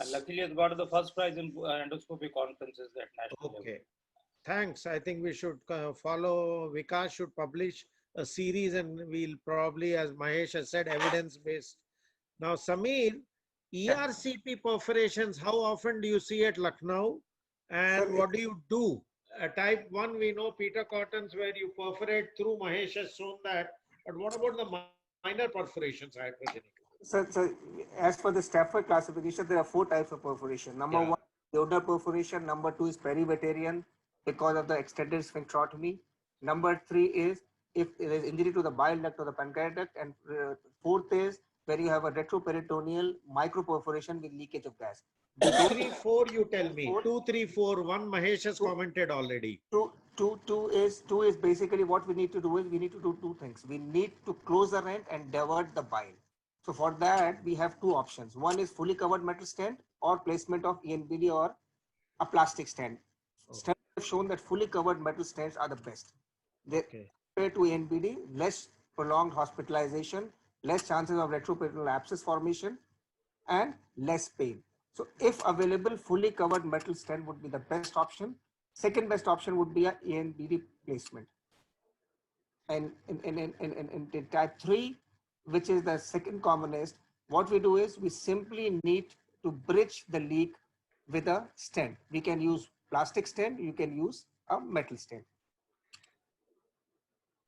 And luckily, it's got the first prize in endoscopy conferences at national level. Okay. Thanks. I think we should follow. Vikas should publish a series, and we'll probably, as Mahesh has said, evidence-based. Now, Samir, ERCP perforations, how often do you see at Lucknow? And Sir, what do you do? Type 1, we know Peter Cottons where you perforate through. Mahesh has shown that. But what about the minor perforations, iatrogenic? So, as per the Stafford classification, there are 4 types of perforation. Number Yeah. 1, duodenal perforation. Number 2 is periveterian because of the extended sphincterotomy. Number 3 is if there is injury to the bile duct or the pancreatic duct. And fourth is when you have a retroperitoneal microperforation with leakage of gas. 2, 3, 4, you tell me. Four. 2, 3, 4. 1, Mahesh has Two. commented already. Two is basically what we need to do is we need to do 2 things. We need to close the rent and divert the bile. So for that, we have 2 options. One is fully covered metal stent or placement of ENBD or a plastic stent. Studies have shown that fully covered metal stents are the best. They compared to ENBD, less prolonged hospitalization, less chances of retroperitoneal abscess formation, and less pain. So if available, fully covered metal stent would be the best option. Second best option would be a ENBD placement. And in type 3, which is the second commonest, what we do is we simply need to bridge the leak with a stent. We can use plastic stent, you can use a metal stent.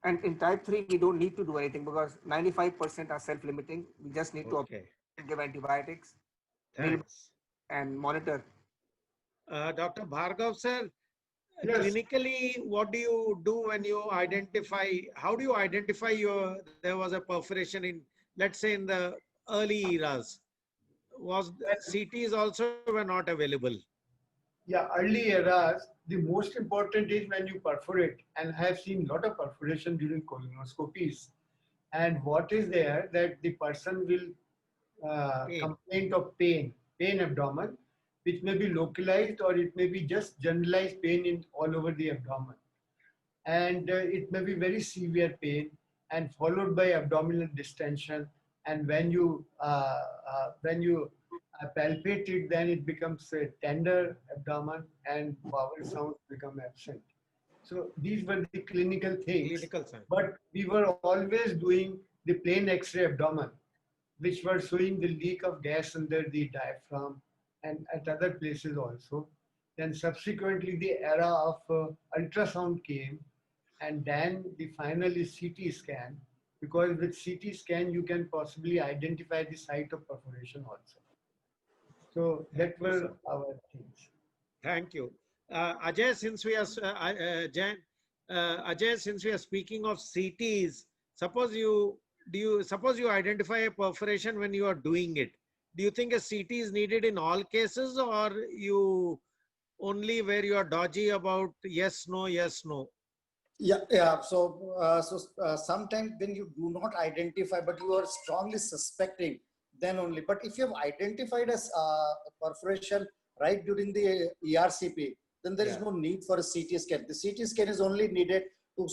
And in type 3, we don't need to do anything because 95% are self-limiting. We just need to give antibiotics. Thanks. And monitor. Dr. Bhargav sir, Yes. clinically, what do you do when you identify, how do you identify there was a perforation in, let's say in the early eras? Was CTs also were not available? Yeah, early eras, the most important is when you perforate, and I have seen a lot of perforation during colonoscopies. And what is there that the person will complain of pain abdomen, which may be localized or it may be just generalized pain in all over the abdomen. And it may be very severe pain and followed by abdominal distension. And when you palpate it, then it becomes a tender abdomen and vowel sounds become absent. So these were the clinical things. Clinical signs. But we were always doing the plain X-ray abdomen, which were showing the leak of gas under the diaphragm and at other places also. Then subsequently the era of ultrasound came, and then the final is CT scan, because with CT scan you can possibly identify the site of perforation also. So that were our things. Thank you. Ajay, since we are Ajay, since we are speaking of CTs, suppose you identify a perforation when you are doing it. Do you think a CT is needed in all cases, or you only where you are dodgy about yes, no, yes, no? Yeah. So sometimes when you do not identify, but you are strongly suspecting, then only. But if you have identified as perforation right during the ERCP, then there is no need for a CT scan. The CT scan is only needed to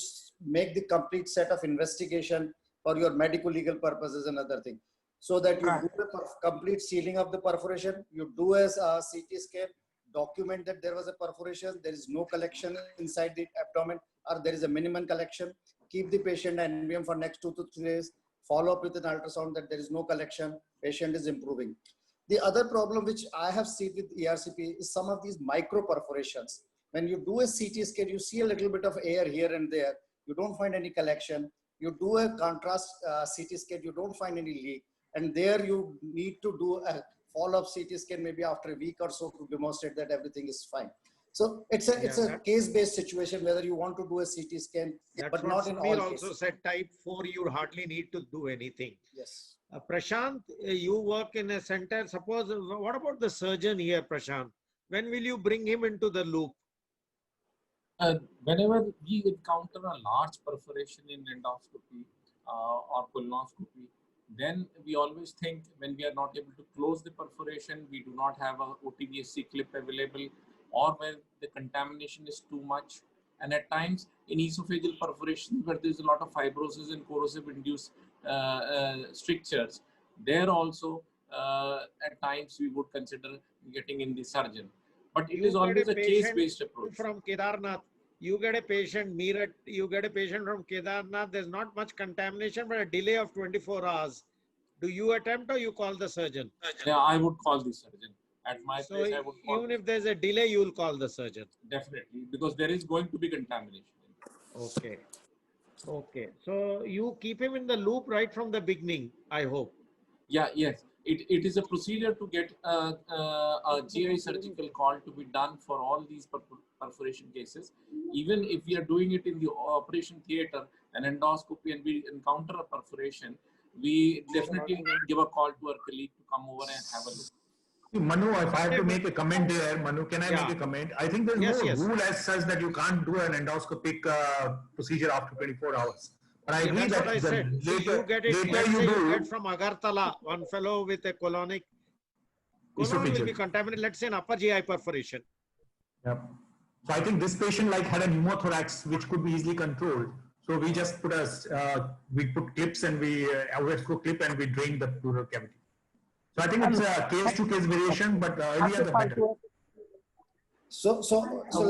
make the complete set of investigation for your medical legal purposes and other things. So that you do the complete sealing of the perforation, you do a CT scan, document that there was a perforation, there is no collection inside the abdomen, or there is a minimum collection, keep the patient NBM for next 2 to 3 days, follow up with an ultrasound that there is no collection, patient is improving. The other problem which I have seen with ERCP is some of these micro perforations. When you do a CT scan, you see a little bit of air here and there, you don't find any collection. You do a contrast CT scan, you don't find any leak. And there you need to do a follow-up CT scan maybe after a week or so to demonstrate that everything is fine. So it's a case-based situation whether you want to do a CT scan, but not in all cases. Samir also said type 4, you hardly need to do anything. Yes. Prashant, you work in a center. Suppose, what about the surgeon here, Prashant? When will you bring him into the loop? Whenever we encounter a large perforation in endoscopy or colonoscopy, then we always think when we are not able to close the perforation, we do not have a OTVSC clip available, or where the contamination is too much. And at times in esophageal perforation, where there's a lot of fibrosis and corrosive induced strictures, there also at times we would consider getting in the surgeon. But it is always a case-based approach. From Kedarnath, you get a patient, Meerut, you get a patient from Kedarnath, there's not much contamination, but a delay of 24 hours. Do you attempt or you call the surgeon? Yeah, I would call the surgeon. At my So place, I would call even the if there's a delay, you will call the surgeon. definitely, because there is going to be contamination. Okay. Okay. So you keep him in the loop right from the beginning, I hope. Yeah, yes. It is a procedure to get a GI surgical call to be done for all these perforation cases. Even if we are doing it in the operation theater, an endoscopy, and we encounter a perforation, we definitely give a call to our colleague to come over and have a look. Manu, if I have to make a comment there, Manu, can I Yeah. make a comment? I think there's Yes, no yes. rule as such that you can't do an endoscopic procedure after 24 hours. But I Yeah, agree that's that what I the said. See, later, you get it. later Let's you say you do get from Agartala, one fellow with a colon will be esophageal. contaminated. Let's say an upper GI perforation. Yep. So I think this patient like had a pneumothorax which could be easily controlled. So we just put we put clips and we always go clip and we drain the pleural cavity. So I think it's a case to case variation, but earlier the better. So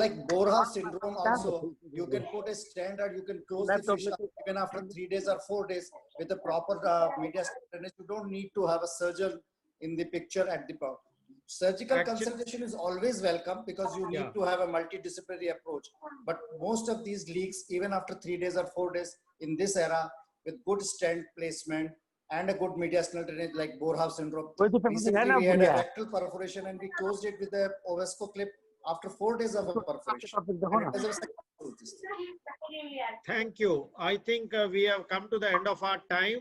like Borja syndrome also, you can put a stent or you can close the fissure even after 3 days or 4 days with a proper mediastinal drainage. You don't need to have a surgeon in the picture at the point. Surgical consultation is always welcome because you need to have a multidisciplinary approach. But most of these leaks, even after 3 days or 4 days in this era, with good stent placement and a good mediastinal drainage like Borja syndrome. Recently, we had a rectal perforation and we closed it with a Ovesco clip after 4 days of a perforation. Thank you. I think we have come to the end of our time.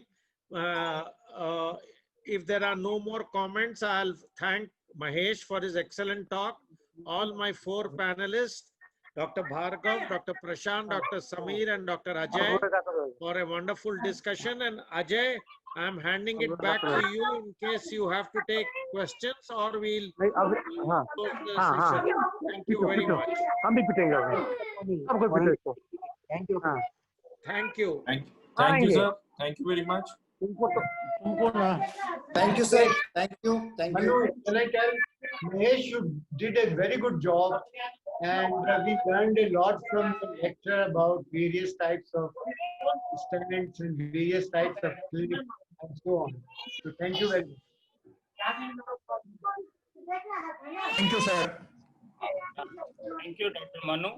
If there are no more comments, I'll thank Mahesh for his excellent talk. All my 4 panelists, Dr. Bhargav, Dr. Prashant, Dr. Samir, and Dr. Ajay for a wonderful discussion. And Ajay, I'm handing it back to you in case you have to take questions or we'll close the session. Thank you very much. Thank you. Thank you. Thank you, sir. Thank you very much. Thank you, sir. Thank you. Thank you. Manu, can I tell Mahesh, you did a very good job, and we learned a lot from the lecture about various types of stents and various types of clinics and so on. So thank you very much. Thank you, sir. Thank you, Dr. Manu,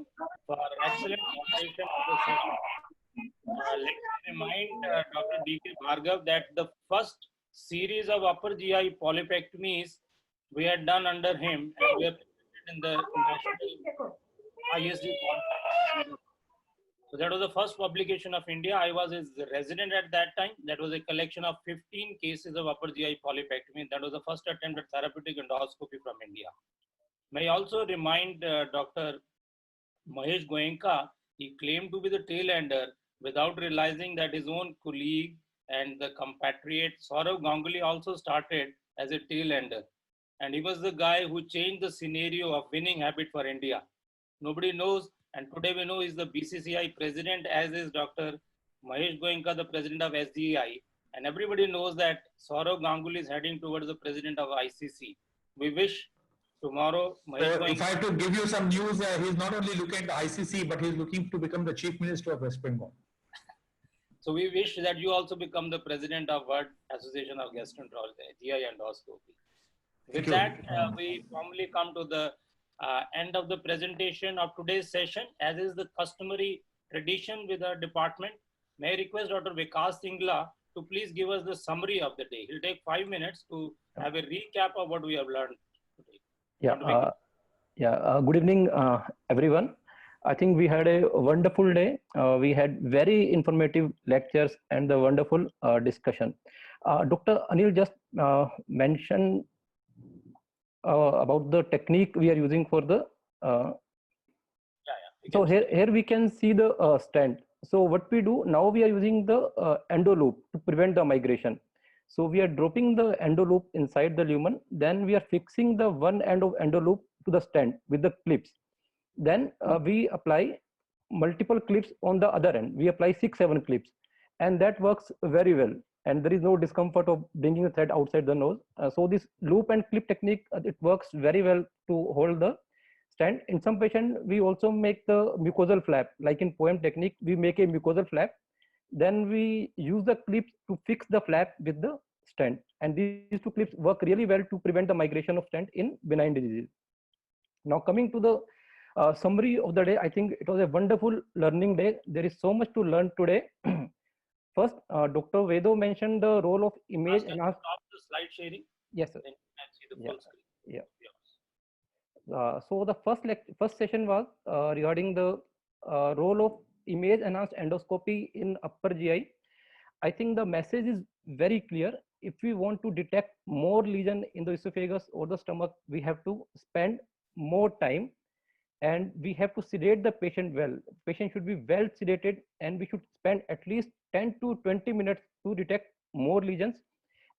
for excellent moderation of the session. Let me remind Dr. D.K. Bhargav that the first series of upper GI polypectomies we had done under him, and we have presented in the National ISD conference. So that was the first publication of India. I was his resident at that time. That was a collection of 15 cases of upper GI polypectomy. That was the first attempt at therapeutic endoscopy from India. May I also remind Dr. Mahesh Goenka, he claimed to be the tail ender without realizing that his own colleague and the compatriot Saurav Ganguly also started as a tail ender. And he was the guy who changed the scenario of winning habit for India. Nobody knows, and today we know he's the BCCI president, as is Dr. Mahesh Goenka, the president of SDI. And everybody knows that Saurav Ganguly is heading towards the president of ICC. We wish tomorrow Mahesh So if Goenka, I have to give you some news, he's not only looking at the ICC, but he's looking to become the chief minister of West Bengal. so we wish that you also become the president of World Association of Gastroenterology, GI Endoscopy. With that, we formally come to the end of the presentation of today's session. As is the customary tradition with our department, may I request Dr. Vikas Singla to please give us the summary of the day. He'll take 5 minutes to have a recap of what we have learned today. Good evening, everyone. I think we had a wonderful day. We had very informative lectures and the wonderful discussion. Dr. Anil just mentioned about the technique we are using for the so here we can see the stent. So what we do now, we are using the endo loop to prevent the migration. So we are dropping the endo loop inside the lumen, then we are fixing the one end of endo loop to the stent with the clips. Then we apply multiple clips on the other end. We apply 6-7 clips, and that works very well. And there is no discomfort of bringing the thread outside the nose. So this loop and clip technique, it works very well to hold the stent. In some patients, we also make the mucosal flap, like in POEM technique, we make a mucosal flap. Then we use the clips to fix the flap with the stent, and these two clips work really well to prevent the migration of stent in benign diseases. Now coming to the summary of the day, I think it was a wonderful learning day. There is so much to learn today. First, Dr. Vedo mentioned the role of image Can you enhanced. stop the slide sharing? Yes, sir. Then you can see the Yeah. full screen. Yeah. So the first session was regarding the role of image enhanced endoscopy in upper GI. I think the message is very clear. If we want to detect more lesion in the esophagus or the stomach, we have to spend more time, and we have to sedate the patient well. Patient should be well sedated, and we should spend at least 10 to 20 minutes to detect more lesions,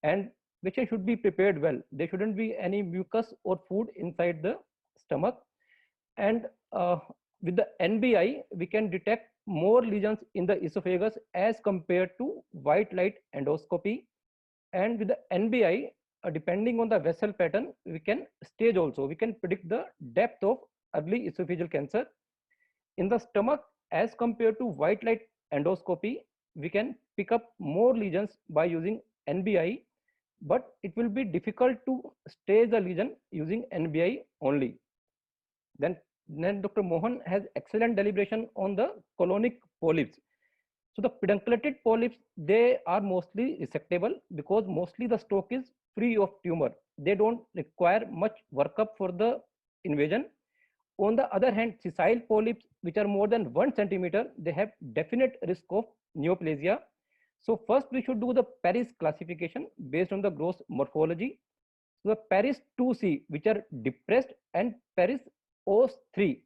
and patient should be prepared well. There shouldn't be any mucus or food inside the stomach. And with the NBI, we can detect more lesions in the esophagus as compared to white light endoscopy. And with the NBI, depending on the vessel pattern, we can stage also. We can predict the depth of early esophageal cancer. In the stomach, as compared to white light endoscopy, we can pick up more lesions by using NBI, but it will be difficult to stage the lesion using NBI only. Then Dr. Mohan has excellent deliberation on the colonic polyps. So the pedunculated polyps, they are mostly resectable because mostly the stroke is free of tumor. They don't require much workup for the invasion. On the other hand, sessile polyps, which are more than 1 centimeter, they have definite risk of neoplasia. So first we should do the Paris classification based on the gross morphology. So the Paris 2C, which are depressed, and Paris OS 3.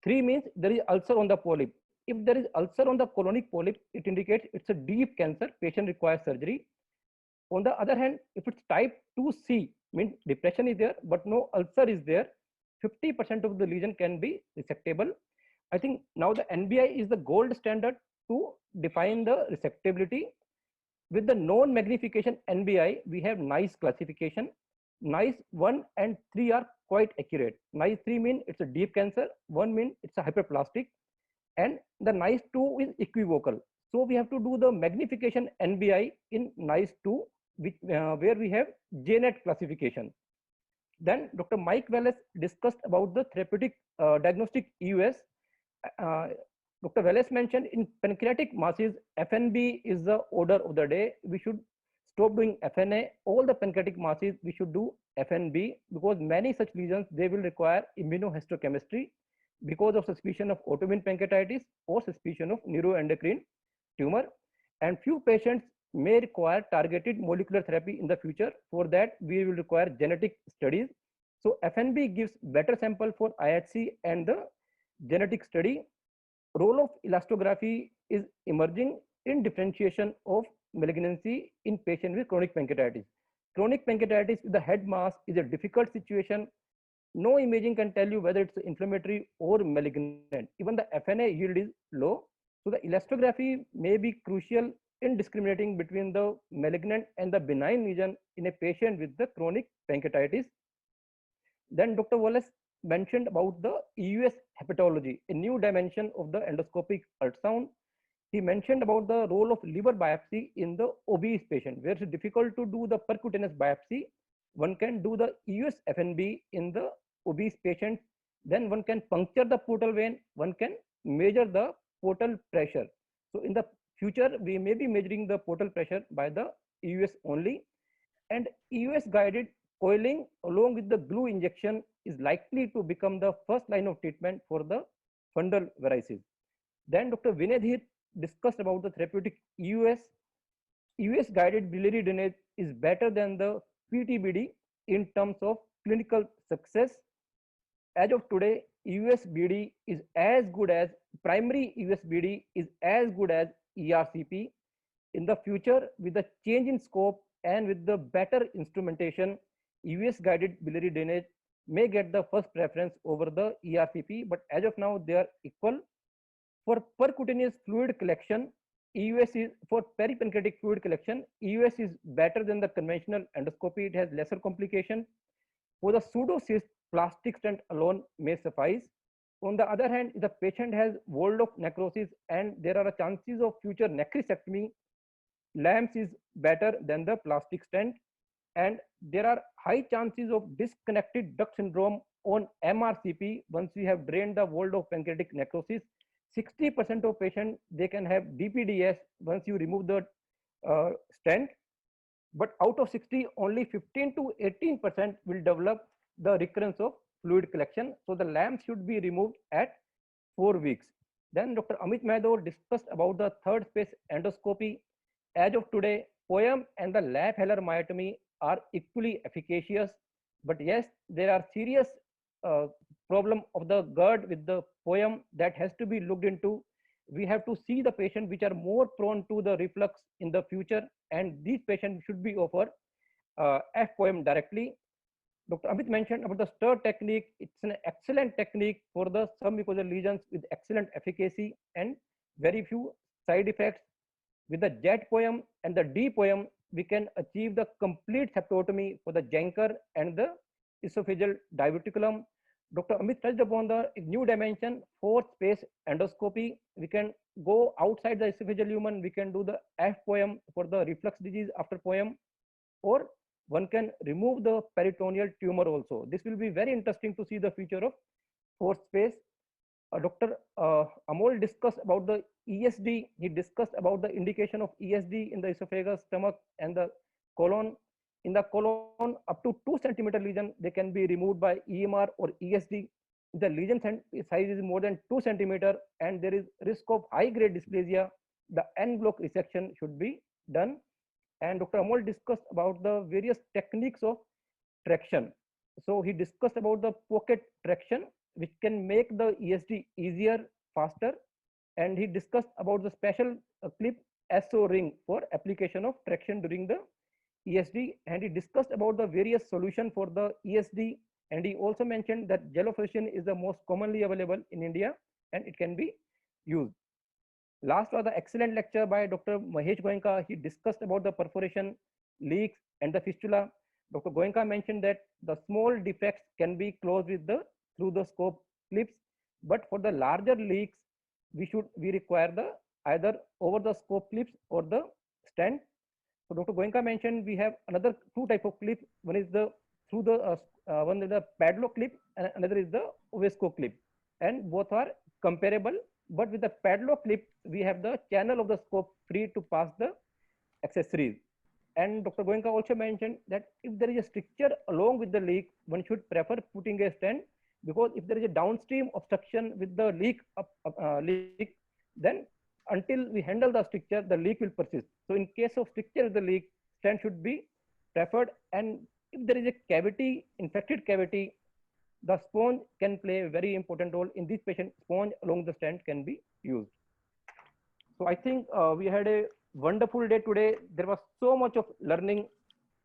3 means there is ulcer on the polyp. If there is ulcer on the colonic polyp, it indicates it's a deep cancer, patient requires surgery. On the other hand, if it's type 2C, means depression is there, but no ulcer is there, 50% of the lesion can be resectable. I think now the NBI is the gold standard to define the resectability. With the known magnification NBI, we have NICE classification. NICE 1 and 3 are quite accurate. NICE 3 means it's a deep cancer, 1 means it's a hyperplastic, and the NICE 2 is equivocal. So we have to do the magnification NBI in NICE 2, which, where we have JNET classification. Then Dr. Mike Wallace discussed about the therapeutic diagnostic EUS. Dr. Wallace mentioned in pancreatic masses, FNB is the order of the day. We should stop doing FNA. All the pancreatic masses, we should do FNB, because many such lesions, they will require immunohistochemistry because of suspicion of autoimmune pancreatitis or suspicion of neuroendocrine tumor. And few patients may require targeted molecular therapy in the future. For that, we will require genetic studies. So FNB gives better sample for IHC and the genetic study. Role of elastography is emerging in differentiation of malignancy in patients with chronic pancreatitis. Chronic pancreatitis with the head mass is a difficult situation. No imaging can tell you whether it's inflammatory or malignant. Even the FNA yield is low. So the elastography may be crucial in discriminating between the malignant and the benign lesion in a patient with the chronic pancreatitis. Then Dr. Wallace mentioned about the EUS hepatology, a new dimension of the endoscopic ultrasound. He mentioned about the role of liver biopsy in the obese patient, where it's difficult to do the percutaneous biopsy. One can do the EUS FNB in the obese patient. Then one can puncture the portal vein. One can measure the portal pressure. So in the future, we may be measuring the portal pressure by the EUS only. And EUS guided coiling along with the glue injection is likely to become the first line of treatment for the fundal varices. Then Dr. Vinay Dhir discussed about the therapeutic EUS. EUS guided biliary drainage is better than the PTBD in terms of clinical success. As of today, EUS-BD is as good as primary EUS-BD is as good as ERCP. In the future, with the change in scope and with the better instrumentation, EUS-guided biliary drainage may get the first preference over the ERCP, but as of now, they are equal. For percutaneous fluid collection, EUS is for peripancreatic fluid collection, EUS is better than the conventional endoscopy. It has lesser complication. For the pseudocyst, plastic stent alone may suffice. On the other hand, if the patient has Waldorf necrosis and there are chances of future necrosectomy, lamps is better than the plastic stent, and there are high chances of disconnected duct syndrome on MRCP once we have drained the vault of pancreatic necrosis. 60% of patients, they can have DPDS once you remove the stent, but out of 60, only 15 to 18% will develop the recurrence of fluid collection. So the lamp should be removed at 4 weeks. Then Dr. Amit Madhav discussed about the third space endoscopy. As of today, POEM and the Lap-Heller myotomy are equally efficacious, but yes, there are serious problem of the GERD with the POEM that has to be looked into. We have to see the patient which are more prone to the reflux in the future, and these patients should be offered FPOEM directly. Dr. Amit mentioned about the STIR technique. It's an excellent technique for the submucosal lesions with excellent efficacy and very few side effects. With the JET POEM and the D POEM, we can achieve the complete septotomy for the Janker and the esophageal diverticulum. Dr. Amit touched upon the new dimension, fourth space endoscopy. We can go outside the esophageal lumen. We can do the F POEM for the reflux disease after POEM, or one can remove the peritoneal tumor also. This will be very interesting to see the future of fourth space. Dr. Amol discussed about the ESD. He discussed about the indication of ESD in the esophagus, stomach, and the colon. In the colon, up to 2 centimeter lesion, they can be removed by EMR or ESD. The lesion size is more than 2 centimeter and there is risk of high grade dysplasia, the en bloc resection should be done. And Dr. Amol discussed about the various techniques of traction. So he discussed about the pocket traction, which can make the ESD easier, faster. And he discussed about the special clip SO ring for application of traction during the ESD. And he discussed about the various solution for the ESD. And he also mentioned that gelofuscin is the most commonly available in India and it can be used. Last was the excellent lecture by Dr. Mahesh Goenka. He discussed about the perforation, leaks, and the fistula. Dr. Goenka mentioned that the small defects can be closed with the through the scope clips, but for the larger leaks, we require the either over the scope clips or the stent. So Dr. Goenka mentioned we have another two type of clip. One is the through the one is the padlock clip, and another is the Ovesco clip, and both are comparable. But with the padlock clip, we have the channel of the scope free to pass the accessories. And Dr. Goenka also mentioned that if there is a stricture along with the leak, one should prefer putting a stent, because if there is a downstream obstruction with the leak, then until we handle the stricture, the leak will persist. So in case of stricture of the leak, stent should be preferred. And if there is a cavity, infected cavity, the sponge can play a very important role. In this patient, sponge along the stent can be used. So I think we had a wonderful day today. There was so much of learning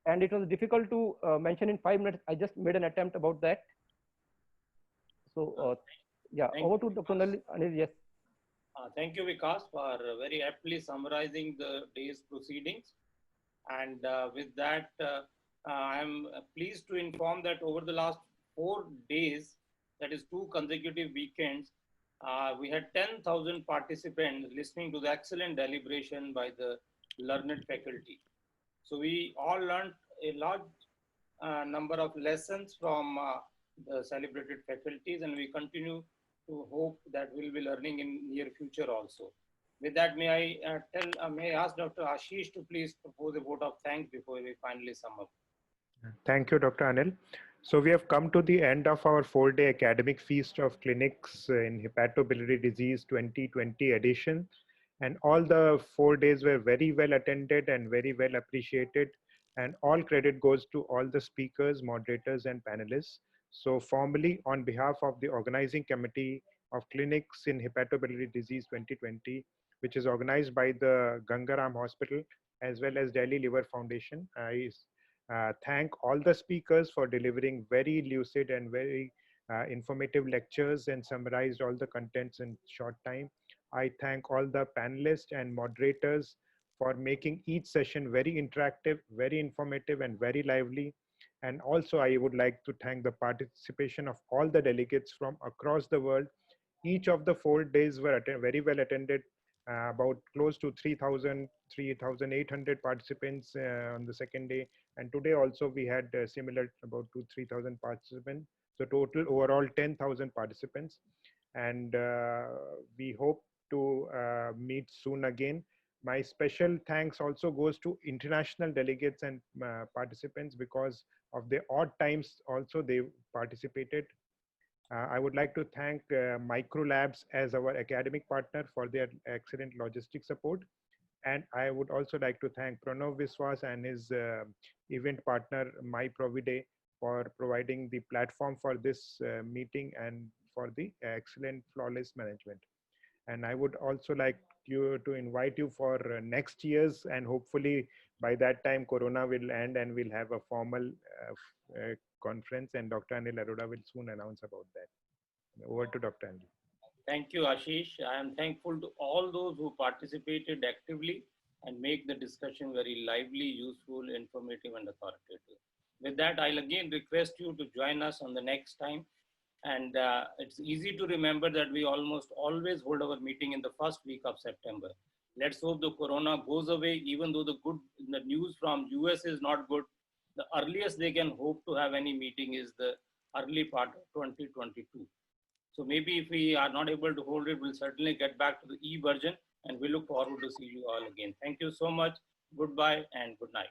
and it was difficult to mention in 5 minutes. I just made an attempt about that. So yeah, over to Dr. Anil. Yes. Thank you, Vikas, for very aptly summarizing the day's proceedings. And with that, I am pleased to inform that over the last 4 days, that is 2 consecutive weekends, we had 10,000 participants listening to the excellent deliberation by the learned faculty. So we all learned a large number of lessons from the celebrated faculties, and we continue to hope that we'll be learning in near future also. With that, may I ask Dr. Ashish to please propose a vote of thanks before we finally sum up. Thank you, Dr. Anil. So we have come to the end of our 4-day academic feast of clinics in hepatobiliary disease 2020 edition. And all the 4 days were very well attended and very well appreciated. And all credit goes to all the speakers, moderators, and panelists. So formally, on behalf of the organizing committee of clinics in hepatobiliary disease 2020, which is organized by the Gangaram Hospital as well as Delhi Liver Foundation, I thank all the speakers for delivering very lucid and very informative lectures and summarized all the contents in short time. I thank all the panelists and moderators for making each session very interactive, very informative, and very lively. And also I would like to thank the participation of all the delegates from across the world. Each of the 4 days were very well attended about close to 3,800 participants on the second day. And today also we had similar about 3,000 participants. So total overall 10,000 participants. And we hope to meet soon again. My special thanks also goes to international delegates and participants because of the odd times also they participated. I would like to thank Microlabs as our academic partner for their excellent logistic support. And I would also like to thank Pranav Viswas and his event partner, MyProvide, for providing the platform for this meeting and for the excellent flawless management. And I would also like to invite you for next year's, and hopefully by that time Corona will end and we'll have a formal conference, and Dr. Anil Arora will soon announce about that. Over to Dr. Anil. Thank you, Ashish. I am thankful to all those who participated actively and make the discussion very lively, useful, informative, and authoritative. With that, I'll again request you to join us on the next time. And it's easy to remember that we almost always hold our meeting in the first week of September. Let's hope the Corona goes away, even though the news from US is not good. The earliest they can hope to have any meeting is the early part of 2022. So maybe if we are not able to hold it, we'll certainly get back to the e-version, and we look forward to see you all again. Thank you so much. Goodbye and good night.